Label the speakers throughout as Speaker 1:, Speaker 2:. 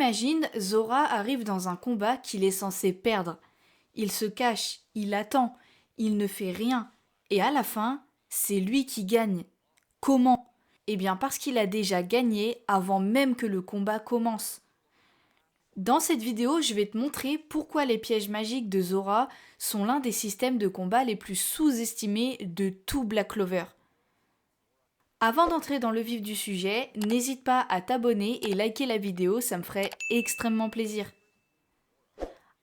Speaker 1: Imagine, Zora arrive dans un combat qu'il est censé perdre. Il se cache, il attend, il ne fait rien. Et à la fin, c'est lui qui gagne. Comment? Eh bien parce qu'il a déjà gagné avant même que le combat commence. Dans cette vidéo, je vais te montrer pourquoi les pièges magiques de Zora sont l'un des systèmes de combat les plus sous-estimés de tout Black Clover. Avant d'entrer dans le vif du sujet, n'hésite pas à t'abonner et liker la vidéo, ça me ferait extrêmement plaisir.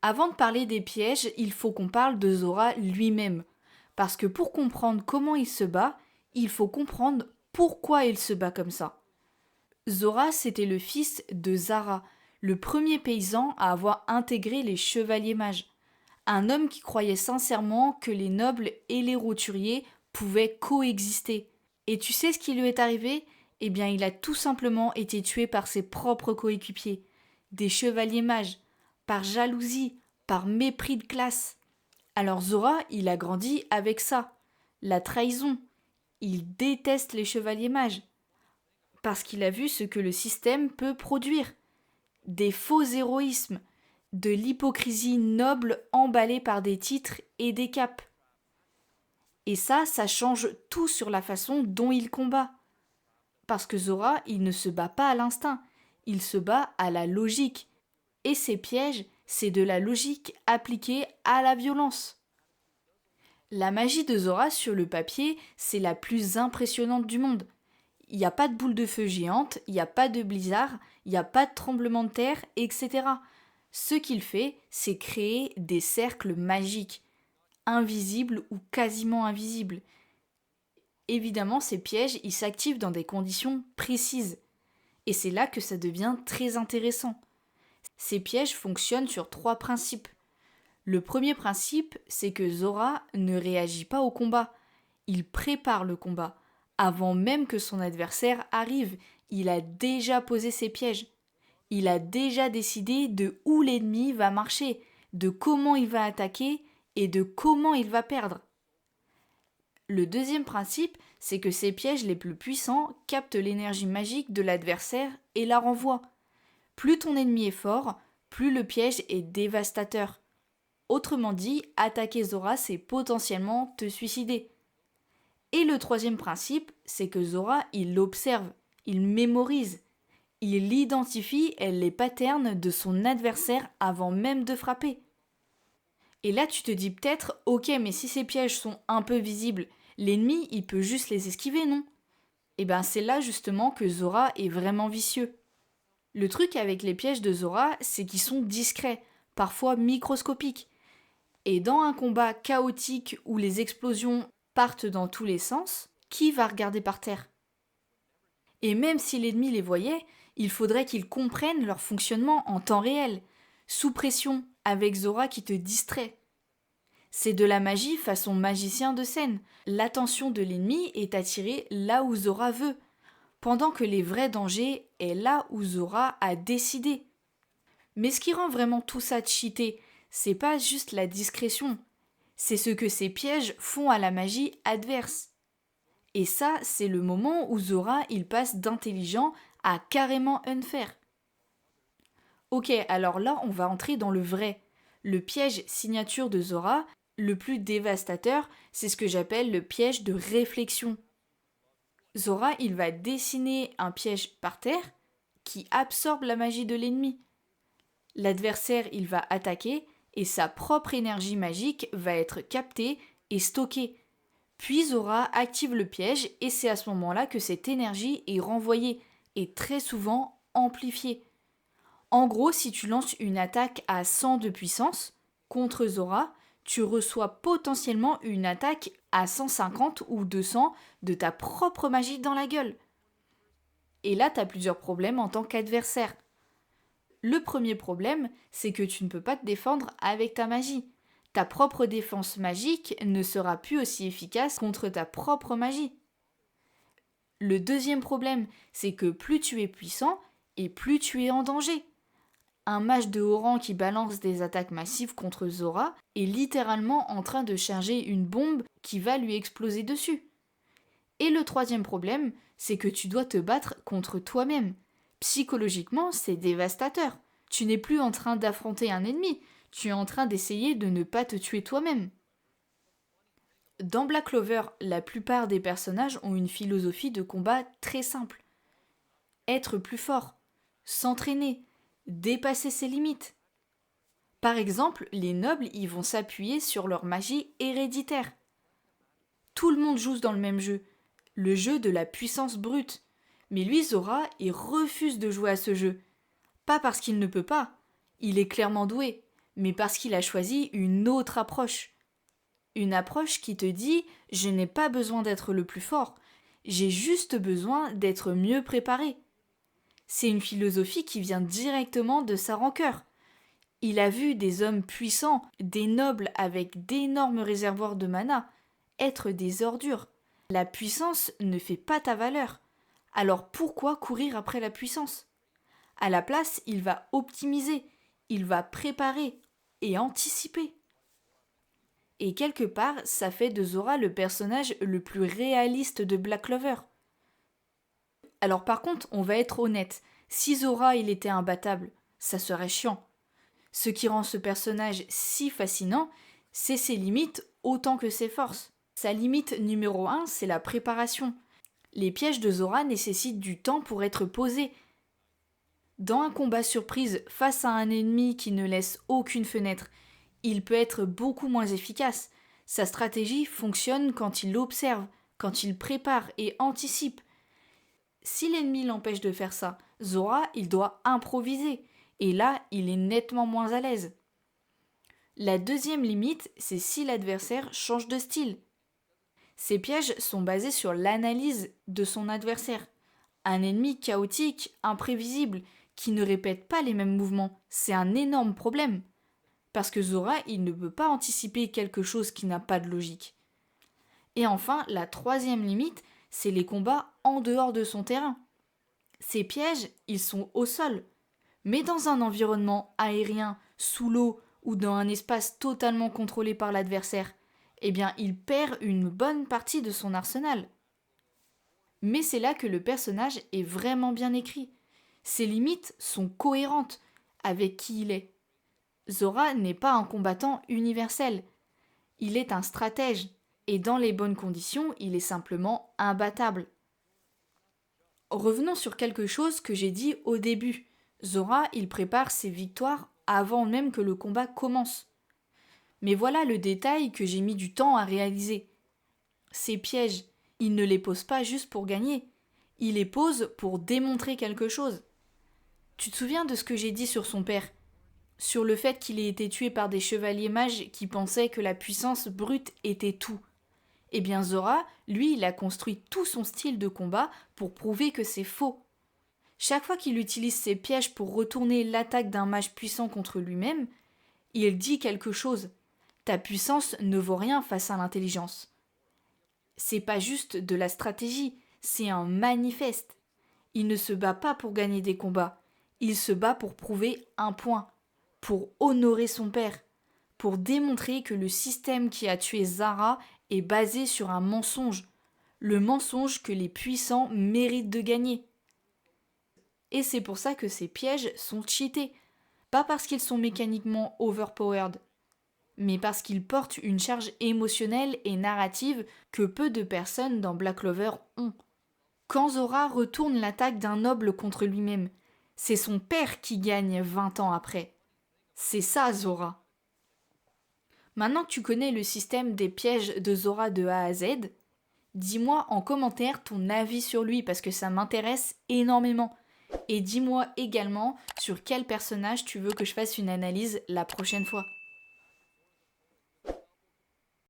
Speaker 1: Avant de parler des pièges, il faut qu'on parle de Zora lui-même. Parce que pour comprendre comment il se bat, il faut comprendre pourquoi il se bat comme ça. Zora, c'était le fils de Zara, le premier paysan à avoir intégré les chevaliers mages. Un homme qui croyait sincèrement que les nobles et les roturiers pouvaient coexister. Et tu sais ce qui lui est arrivé? Eh bien, il a tout simplement été tué par ses propres coéquipiers, des chevaliers mages, par jalousie, par mépris de classe. Alors Zora, il a grandi avec ça, la trahison. Il déteste les chevaliers mages, parce qu'il a vu ce que le système peut produire. Des faux héroïsmes, de l'hypocrisie noble emballée par des titres et des capes. Et ça change tout sur la façon dont il combat. Parce que Zora, il ne se bat pas à l'instinct, il se bat à la logique. Et ses pièges, c'est de la logique appliquée à la violence. La magie de Zora sur le papier, c'est la plus impressionnante du monde. Il n'y a pas de boule de feu géante, il n'y a pas de blizzard, il n'y a pas de tremblement de terre, etc. Ce qu'il fait, c'est créer des cercles magiques, invisibles ou quasiment invisibles. Évidemment, ces pièges, ils s'activent dans des conditions précises. Et c'est là que ça devient très intéressant. Ces pièges fonctionnent sur 3 principes. Le premier principe, c'est que Zora ne réagit pas au combat. Il prépare le combat. Avant même que son adversaire arrive, il a déjà posé ses pièges. Il a déjà décidé de où l'ennemi va marcher, de comment il va attaquer et de comment il va perdre. Le deuxième principe, c'est que ces pièges les plus puissants captent l'énergie magique de l'adversaire et la renvoient. Plus ton ennemi est fort, plus le piège est dévastateur. Autrement dit, attaquer Zora, c'est potentiellement te suicider. Et le troisième principe, c'est que Zora, il l'observe, il mémorise, il identifie les patterns de son adversaire avant même de frapper. Et là, tu te dis peut-être, ok, mais si ces pièges sont un peu visibles, l'ennemi, il peut juste les esquiver, non? Et bien c'est là justement que Zora est vraiment vicieux. Le truc avec les pièges de Zora, c'est qu'ils sont discrets, parfois microscopiques. Et dans un combat chaotique où les explosions partent dans tous les sens, qui va regarder par terre? Et même si l'ennemi les voyait, il faudrait qu'il comprenne leur fonctionnement en temps réel, sous pression, avec Zora qui te distrait. C'est de la magie façon magicien de scène. L'attention de l'ennemi est attirée là où Zora veut, pendant que les vrais dangers est là où Zora a décidé. Mais ce qui rend vraiment tout ça cheaté, c'est pas juste la discrétion, c'est ce que ces pièges font à la magie adverse. Et ça, c'est le moment où Zora, il passe d'intelligent à carrément unfair. Ok, alors là, on va entrer dans le vrai. Le piège signature de Zora, le plus dévastateur, c'est ce que j'appelle le piège de réflexion. Zora, il va dessiner un piège par terre qui absorbe la magie de l'ennemi. L'adversaire, il va attaquer et sa propre énergie magique va être captée et stockée. Puis Zora active le piège et c'est à ce moment-là que cette énergie est renvoyée et très souvent amplifiée. En gros, si tu lances une attaque à 100 de puissance contre Zora, tu reçois potentiellement une attaque à 150 ou 200 de ta propre magie dans la gueule. Et là, tu as plusieurs problèmes en tant qu'adversaire. Le premier problème, c'est que tu ne peux pas te défendre avec ta magie. Ta propre défense magique ne sera plus aussi efficace contre ta propre magie. Le deuxième problème, c'est que plus tu es puissant et plus tu es en danger. Un mage de haut rang qui balance des attaques massives contre Zora est littéralement en train de charger une bombe qui va lui exploser dessus. Et le troisième problème, c'est que tu dois te battre contre toi-même. Psychologiquement, c'est dévastateur. Tu n'es plus en train d'affronter un ennemi, tu es en train d'essayer de ne pas te tuer toi-même. Dans Black Clover, la plupart des personnages ont une philosophie de combat très simple. Être plus fort, s'entraîner, dépasser ses limites. Par exemple, les nobles y vont s'appuyer sur leur magie héréditaire. Tout le monde joue dans le jeu de la puissance brute. Mais lui, Zora, il refuse de jouer à ce jeu. Pas parce qu'il ne peut pas, il est clairement doué, mais parce qu'il a choisi une autre approche. Une approche qui te dit « je n'ai pas besoin d'être le plus fort, j'ai juste besoin d'être mieux préparé ». C'est une philosophie qui vient directement de sa rancœur. Il a vu des hommes puissants, des nobles avec d'énormes réservoirs de mana, être des ordures. La puissance ne fait pas ta valeur. Alors pourquoi courir après la puissance ? À la place, il va optimiser, il va préparer et anticiper. Et quelque part, ça fait de Zora le personnage le plus réaliste de Black Clover. Alors par contre, on va être honnête, si Zora il était imbattable, ça serait chiant. Ce qui rend ce personnage si fascinant, c'est ses limites autant que ses forces. Sa limite numéro 1, c'est la préparation. Les pièges de Zora nécessitent du temps pour être posés. Dans un combat surprise face à un ennemi qui ne laisse aucune fenêtre, il peut être beaucoup moins efficace. Sa stratégie fonctionne quand il observe, quand il prépare et anticipe. Si l'ennemi l'empêche de faire ça, Zora, il doit improviser. Et là, il est nettement moins à l'aise. La deuxième limite, c'est si l'adversaire change de style. Ces pièges sont basés sur l'analyse de son adversaire. Un ennemi chaotique, imprévisible, qui ne répète pas les mêmes mouvements, c'est un énorme problème. Parce que Zora, il ne peut pas anticiper quelque chose qui n'a pas de logique. Et enfin, la troisième limite, c'est les combats en dehors de son terrain. Ces pièges, ils sont au sol. Mais dans un environnement aérien, sous l'eau ou dans un espace totalement contrôlé par l'adversaire, eh bien, il perd une bonne partie de son arsenal. Mais c'est là que le personnage est vraiment bien écrit. Ses limites sont cohérentes avec qui il est. Zora n'est pas un combattant universel. Il est un stratège, et dans les bonnes conditions, il est simplement imbattable. Revenons sur quelque chose que j'ai dit au début. Zora, il prépare ses victoires avant même que le combat commence. Mais voilà le détail que j'ai mis du temps à réaliser. Ces pièges, il ne les pose pas juste pour gagner. Il les pose pour démontrer quelque chose. Tu te souviens de ce que j'ai dit sur son père ? Sur le fait qu'il ait été tué par des chevaliers mages qui pensaient que la puissance brute était tout. Eh bien Zora, lui, il a construit tout son style de combat pour prouver que c'est faux. Chaque fois qu'il utilise ses pièges pour retourner l'attaque d'un mage puissant contre lui-même, il dit quelque chose. Ta puissance ne vaut rien face à l'intelligence. C'est pas juste de la stratégie, c'est un manifeste. Il ne se bat pas pour gagner des combats, il se bat pour prouver un point, pour honorer son père, pour démontrer que le système qui a tué Zara est basé sur un mensonge, le mensonge que les puissants méritent de gagner. Et c'est pour ça que ces pièges sont cheatés, pas parce qu'ils sont mécaniquement overpowered, mais parce qu'ils portent une charge émotionnelle et narrative que peu de personnes dans Black Clover ont. Quand Zora retourne l'attaque d'un noble contre lui-même, c'est son père qui gagne 20 ans après. C'est ça Zora. Maintenant que tu connais le système des pièges de Zora de A à Z, dis-moi en commentaire ton avis sur lui parce que ça m'intéresse énormément. Et dis-moi également sur quel personnage tu veux que je fasse une analyse la prochaine fois.